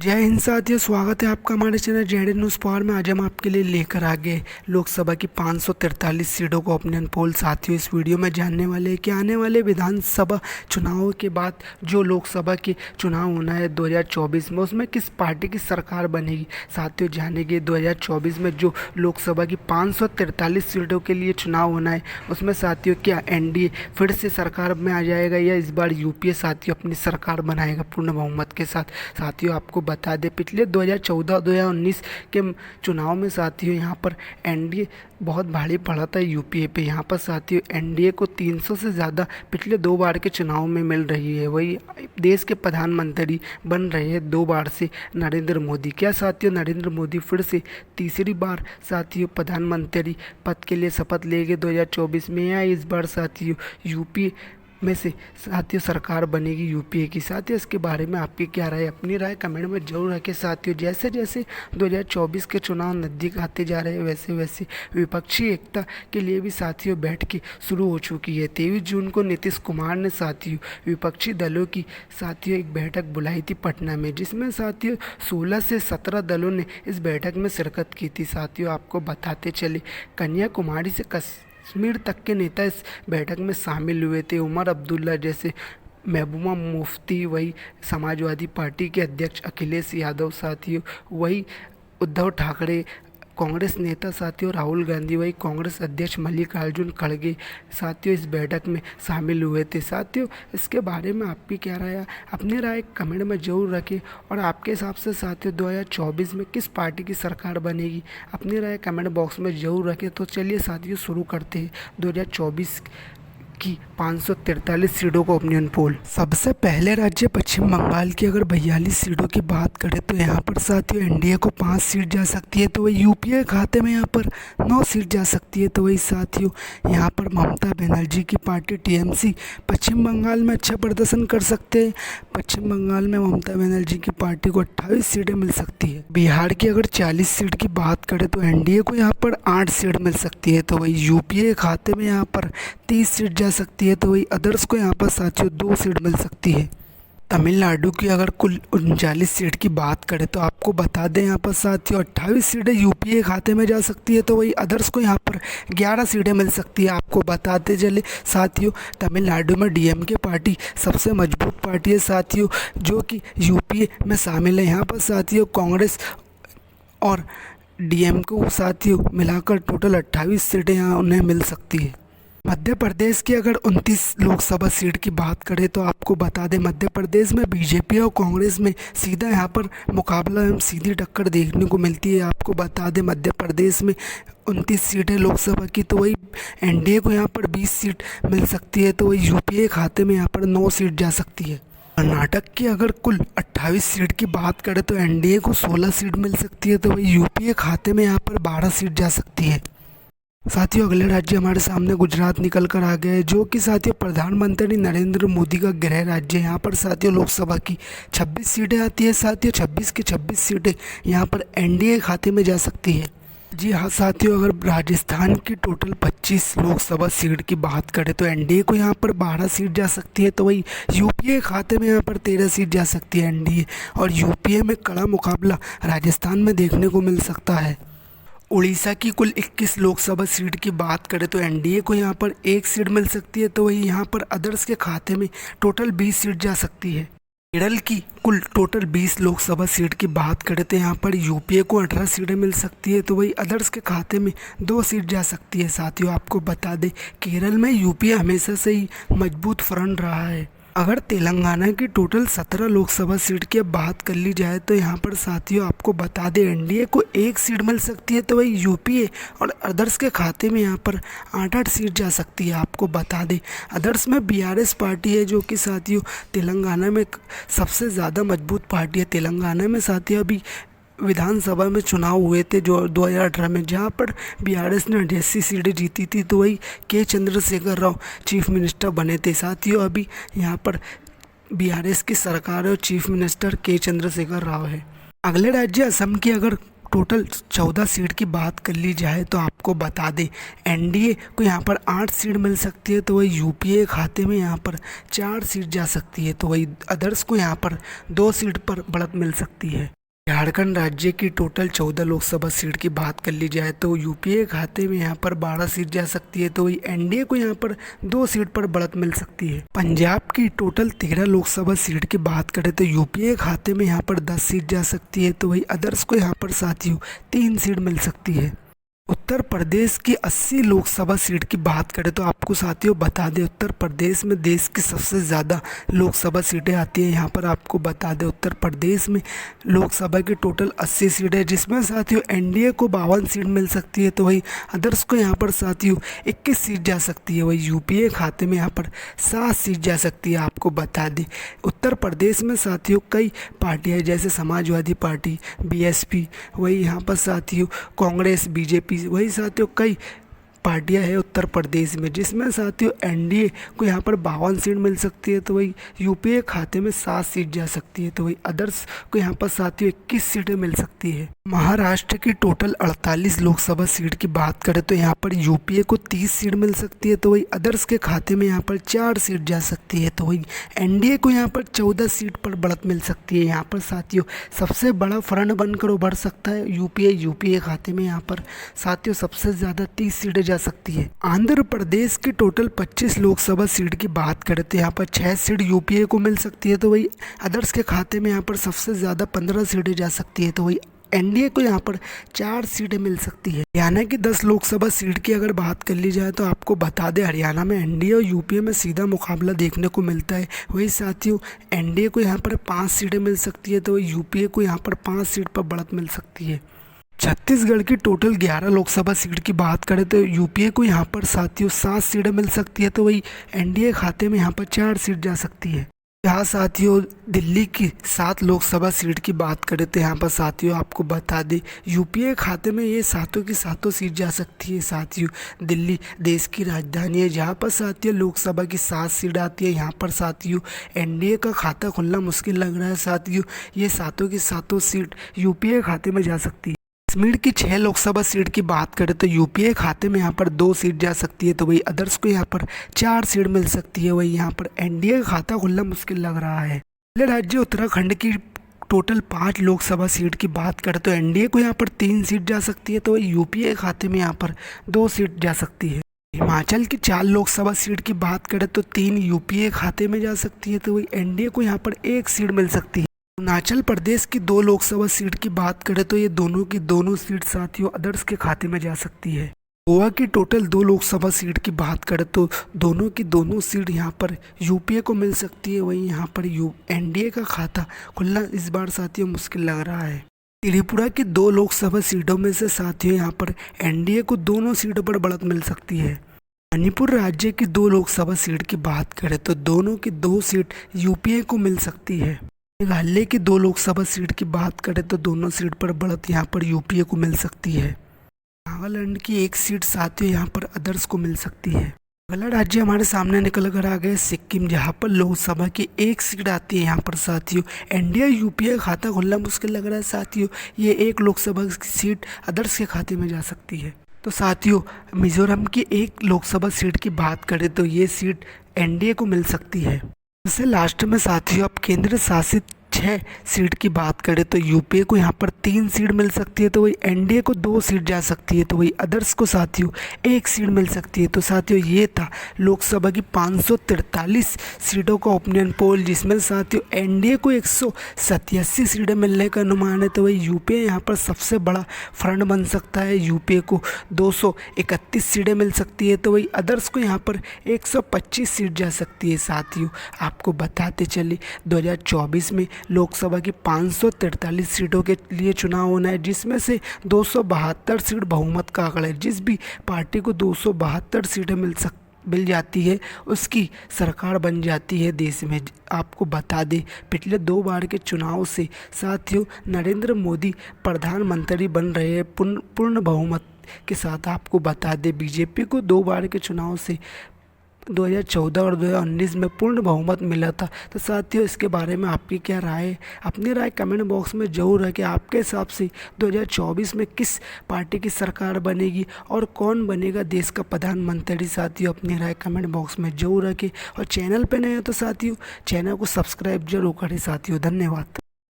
जय हिंद साथियों, स्वागत है आपका हमारे चैनल जेड न्यूज़ पावर में। आज हम आपके लिए लेकर आ गए लोकसभा की 543 सीटों को ओपिनियन पोल। साथियों, इस वीडियो में जानने वाले हैं कि आने वाले विधानसभा चुनावों के बाद जो लोकसभा के चुनाव होना है 2024 में, उसमें किस पार्टी की सरकार बनेगी। साथियों, जानेंगे 2024 में जो लोकसभा की 543 सीटों के लिए चुनाव होना है, उसमें साथियों क्या एनडीए फिर से सरकार में आ जाएगा या इस बार यूपीए साथियों अपनी सरकार बनाएगा पूर्ण बहुमत के साथ। साथियों, आपको बता दें, पिछले 2014-2019 के चुनाव में साथियों यहाँ पर एनडीए बहुत भारी पड़ा था यूपीए पे। यहाँ पर साथियों एनडीए को 300 से ज़्यादा पिछले 2 बार के चुनाव में मिल रही है। वही देश के प्रधानमंत्री बन रहे हैं 2 बार से नरेंद्र मोदी। क्या साथियों नरेंद्र मोदी फिर से तीसरी बार साथियों प्रधानमंत्री पद के लिए शपथ लेंगे 2024 में, या इस बार साथियों यूपी में से साथियों सरकार बनेगी यूपीए की। साथियों, इसके बारे में आपकी क्या राय, अपनी राय कमेंट में जरूर रखें। साथियों, जैसे जैसे 2024 के चुनाव नज़दीक आते जा रहे हैं, वैसे वैसे विपक्षी एकता के लिए भी साथियों बैठकें शुरू हो चुकी है। 23 जून को नीतीश कुमार ने साथियों विपक्षी दलों की साथियों एक बैठक बुलाई थी पटना में, जिसमें साथियों 16 से 17 दलों ने इस बैठक में शिरकत की थी। साथियों, आपको बताते चले, कन्याकुमारी से कश्मीर तक के नेता इस बैठक में शामिल हुए थे। उमर अब्दुल्ला जैसे महबूबा मुफ्ती, वही समाजवादी पार्टी के अध्यक्ष अखिलेश यादव साथियों, वही उद्धव ठाकरे कांग्रेस नेता साथियों, राहुल गांधी, वही कांग्रेस अध्यक्ष मल्लिकार्जुन खड़गे साथियों इस बैठक में शामिल हुए थे। साथियों, इसके बारे में आपकी क्या राय है, अपनी राय कमेंट में ज़रूर रखें। और आपके हिसाब से साथियों 2024 में किस पार्टी की सरकार बनेगी, अपनी राय कमेंट बॉक्स में ज़रूर रखें। तो चलिए साथियों शुरू करते हैं 2024 की 543 सीटों का ओपिनियन पोल। सबसे पहले राज्य पश्चिम बंगाल की अगर 42 सीटों की बात करें तो यहाँ पर साथियों एनडीए को 5 सीट जा सकती है, तो वही यूपीए खाते में यहाँ पर 9 सीट जा सकती है। तो वही साथियों यहाँ पर ममता बनर्जी की पार्टी टीएमसी पश्चिम बंगाल में अच्छा प्रदर्शन कर सकते हैं। पश्चिम बंगाल में ममता बनर्जी की पार्टी को 28 सीटें मिल सकती है। बिहार की अगर 40 सीट की बात करें तो एनडीए को यहाँ पर 8 सीट मिल सकती है। तो वही यूपीए खाते में यहाँ पर 30 सीट जा सकती है। तो वही अदर्स को यहाँ पर साथियों 2 सीट मिल सकती है। तमिलनाडु की अगर कुल 39 सीट की बात करें तो आपको बता दें यहाँ पर साथियों 28 सीटें यूपीए खाते में जा सकती है। तो वही अदर्स को यहाँ पर 11 सीटें मिल सकती है। आपको बताते चले साथियों, तमिलनाडु में डीएमके पार्टी सबसे मजबूत पार्टी है साथियों, जो कि यूपीए में शामिल है। यहाँ पर साथियों कांग्रेस और डीएमके को साथियों मिलाकर टोटल 28 सीटें यहाँ उन्हें मिल सकती है। मध्य प्रदेश की अगर 29 लोकसभा सीट की बात करें तो आपको बता दें, मध्य प्रदेश में बीजेपी और कांग्रेस में सीधा यहाँ पर मुकाबला एवं सीधी टक्कर देखने को मिलती है। आपको बता दें, मध्य प्रदेश में 29 सीटें लोकसभा की, तो वही एनडीए को यहाँ पर 20 सीट मिल सकती है। तो वही यूपीए खाते में यहाँ पर 9 सीट जा सकती है। कर्नाटक की अगर कुल 28 सीट की बात करें तो एनडीए को 16 सीट मिल सकती है। तो वही यूपीए खाते में यहाँ पर 12 सीट जा सकती है। साथियों, अगले राज्य हमारे सामने गुजरात निकल कर आ गया है, जो कि साथियों प्रधानमंत्री नरेंद्र मोदी का गृह राज्य है। यहाँ पर साथियों लोकसभा की 26 सीटें आती है। साथियों 26 की 26 सीटें यहाँ पर एनडीए खाते में जा सकती है। जी हाँ साथियों, अगर राजस्थान की टोटल 25 लोकसभा सीट की बात करें तो एनडीए को यहाँ पर 12 सीट जा सकती है। तो वही यूपीए खाते में यहाँ पर 13 सीट जा सकती है एनडीए, और यूपीए में कड़ा मुकाबला राजस्थान में देखने को मिल सकता है। उड़ीसा की कुल 21 लोकसभा सीट की बात करें तो एनडीए को यहाँ पर 1 सीट मिल सकती है। तो वही यहाँ पर अदर्स के खाते में टोटल 20 सीट जा सकती है। केरल की कुल टोटल 20 लोकसभा सीट की बात करें तो यहाँ पर यूपीए को 18 सीटें मिल सकती है। तो वही अदर्स के खाते में 2 सीट जा सकती है। साथियों, आपको बता दें, केरल में यूपीए हमेशा से ही मजबूत फ्रंट रहा है। अगर तेलंगाना की टोटल 17 लोकसभा सीट की अब बात कर ली जाए तो यहाँ पर साथियों आपको बता दें एनडीए को 1 सीट मिल सकती है। तो वही यूपीए और अदर्स के खाते में यहाँ पर 8-8 सीट जा सकती है। आपको बता दें, अदर्स में बीआरएस पार्टी है, जो कि साथियों तेलंगाना में सबसे ज़्यादा मजबूत पार्टी है। तेलंगाना में साथियों अभी विधानसभा में चुनाव हुए थे जो 2018 में, जहां पर बीआरएस ने 88 सीटें जीती थी। तो वही के चंद्रशेखर राव चीफ मिनिस्टर बने थे। साथियों, अभी यहां पर बीआरएस की सरकार और चीफ मिनिस्टर के चंद्रशेखर राव है। अगले राज्य असम की अगर टोटल 14 सीट की बात कर ली जाए तो आपको बता दें एनडीए को यहाँ पर 8 सीट मिल सकती है, तो वही यूपीए खाते में यहाँ पर 4 सीट जा सकती है, तो वही अदर्स को यहाँ पर 2 सीट पर बढ़त मिल सकती है। झारखंड राज्य की टोटल 14 लोकसभा सीट की बात कर ली जाए तो यूपीए खाते में यहाँ पर 12 सीट जा सकती है, तो वही एनडीए को यहाँ पर 2 सीट पर बढ़त मिल सकती है। पंजाब की टोटल 13 लोकसभा सीट की बात करें तो यूपीए खाते में यहाँ पर 10 सीट जा सकती है, तो वही अदर्स को यहाँ पर साथियों 3 सीट मिल सकती है। उत्तर प्रदेश की 80 लोकसभा सीट की बात करें तो आपको साथियों बता दें उत्तर प्रदेश में देश की सबसे ज़्यादा लोकसभा सीटें आती हैं। यहाँ पर आपको बता दें उत्तर प्रदेश में लोकसभा की टोटल 80 सीट है, जिसमें साथियों एनडीए को 52 सीट मिल सकती है, तो वही अदर्स को यहाँ पर साथियों 21 सीट जा सकती है। वही यूपीए खाते में यहाँ पर 7 सीट जा सकती है। आपको बता दें उत्तर प्रदेश में साथियों कई पार्टियाँ जैसे समाजवादी पार्टी, बीएसपी, वही यहाँ पर साथियों कांग्रेस, बीजेपी, वही साथियों कई पार्टियां हैं उत्तर प्रदेश में, जिसमें साथियों एनडीए को यहाँ पर 52 सीट मिल सकती है, तो वही यूपीए खाते में 7 सीट जा सकती है, तो वही अदर्स को यहाँ पर साथियों 21 सीटें मिल सकती है। महाराष्ट्र की टोटल 48 लोकसभा सीट की बात करें तो यहाँ पर यूपीए को 30 सीट मिल सकती है, तो वही अदर्स के खाते में यहाँ पर 4 सीट जा सकती है, तो वही एनडीए को यहाँ पर 14 सीट पर बढ़त मिल सकती है। यहाँ पर साथियों सबसे बड़ा फ्रंट बनकर उभर सकता है यूपीए खाते में यहाँ पर साथियों सबसे ज़्यादा 30 सीटें जा सकती है। आंध्र प्रदेश की टोटल 25 लोकसभा सीट की बात करें तो यहाँ पर 6 सीट यूपीए को मिल सकती है, तो वही अदर्स के खाते में यहाँ पर सबसे ज़्यादा 15 सीटें जा सकती है, तो वही एनडीए को यहाँ पर 4 सीटें मिल सकती है। हरियाणा की 10 लोकसभा सीट की अगर बात कर ली जाए तो आपको बता दें हरियाणा में एनडीए और यूपीए में सीधा मुकाबला देखने को मिलता है। वही साथियों एनडीए को यहाँ पर 5 सीटें मिल सकती है, तो यूपीए को यहाँ पर 5 सीट पर बढ़त मिल सकती है। छत्तीसगढ़ की टोटल 11 लोकसभा सीट की बात करें तो यूपीए को यहाँ पर साथियों 7 सीटें मिल सकती है, तो वही एनडीए खाते में यहाँ पर 4 सीट जा सकती है। यहाँ साथियों दिल्ली की 7 लोकसभा सीट की बात करें तो यहाँ पर साथियों आपको बता दें यूपीए खाते में ये सातों की सातों सीट जा सकती है। साथियों दिल्ली देश की राजधानी है, जहाँ पर साथियों लोकसभा की 7 सीट आती है। यहाँ पर साथियों एनडीए का खाता खुलना मुश्किल लग रहा है। साथियों ये सातों की सातों सीट यूपीए खाते में जा सकती है। कश्मीर की 6 लोकसभा सीट की बात करें तो यूपीए खाते में यहाँ पर 2 सीट जा सकती है, तो वही अदर्स को यहाँ पर 4 सीट मिल सकती है। वही यहाँ पर एनडीए का खाता खुलना मुश्किल लग रहा है। पहले राज्य उत्तराखंड की टोटल 5 लोकसभा सीट की बात करें तो एनडीए को यहाँ पर 3 सीट जा सकती है, तो वही यूपीए खाते में यहाँ पर 2 सीट जा सकती है। हिमाचल की 4 लोकसभा सीट की बात करें तो 3 यूपीए खाते में जा सकती है, तो वही एनडीए को यहाँ पर 1 सीट मिल सकती है। अरुणाचल प्रदेश की 2 लोकसभा सीट की बात करें तो ये दोनों की दोनों सीट साथियों अदर्स के खाते में जा सकती है। गोवा की टोटल 2 लोकसभा सीट की बात करें तो दोनों की दोनों सीट यहाँ पर यूपीए को मिल सकती है। वहीं यहाँ पर एनडीए का खाता खुलना इस बार साथियों मुश्किल लग रहा है। त्रिपुरा की 2 लोकसभा सीटों में से साथियों यहाँ पर एनडीए को दोनों सीटों पर बढ़त मिल सकती है। मणिपुर राज्य की 2 लोकसभा सीट की बात करें तो दोनों की 2 सीट यूपीए को मिल सकती है। मेघालय की 2 लोकसभा सीट की बात करें तो दोनों सीट पर बढ़त यहाँ पर यूपीए को मिल सकती है। नागालैंड की 1 सीट साथियों यहाँ पर अदर्स को मिल सकती है। अगला राज्य हमारे सामने निकल कर आ गया सिक्किम, जहाँ पर लोकसभा की 1 सीट आती है। यहाँ पर साथियों एनडीए यूपीए खाता खुलना मुश्किल लग रहा है। साथियों ये 1 लोकसभा की सीट अदर्स के खाते में जा सकती है। तो साथियों मिजोरम की 1 लोकसभा सीट की बात करें तो ये सीट एनडीए को मिल सकती है। इससे लास्ट में साथियों अब केंद्र शासित 6 सीट की बात करें तो यूपीए को यहाँ पर 3 सीट मिल सकती है, तो वही एनडीए को 2 सीट जा सकती है, तो वही अदर्स को साथियों 1 सीट मिल सकती है। तो साथियों ये था लोकसभा की 543 सीटों का ओपिनियन पोल, जिसमें साथियों एनडीए को 187 सीटें मिलने का अनुमान है, तो वही यूपीए यहाँ पर सबसे बड़ा फ्रंट बन सकता है। यूपीए को 231 सीटें मिल सकती है, तो वही अदर्स को यहाँ पर 125 सीट जा सकती है। साथियों आपको बताते चले 2024 में लोकसभा की 543 सीटों के लिए चुनाव होना है, जिसमें से 272 सीट बहुमत का आंकड़ा है। जिस भी पार्टी को 272 सीटें मिल जाती है उसकी सरकार बन जाती है देश में। आपको बता दें पिछले 2 बार के चुनाव से साथियों नरेंद्र मोदी प्रधानमंत्री बन रहे हैं पूर्ण बहुमत के साथ। आपको बता दें बीजेपी को 2 बार के चुनाव से 2014 और 2019 में पूर्ण बहुमत मिला था। तो साथियों, इसके बारे में आपकी क्या राय है? अपनी राय कमेंट बॉक्स में ज़रूर रखें। आपके हिसाब से 2024 में किस पार्टी की सरकार बनेगी और कौन बनेगा देश का प्रधानमंत्री? साथियों, अपनी राय कमेंट बॉक्स में ज़रूर रखें और चैनल पर नए हो तो साथियों चैनल को सब्सक्राइब जरूर करें। साथियों, धन्यवाद।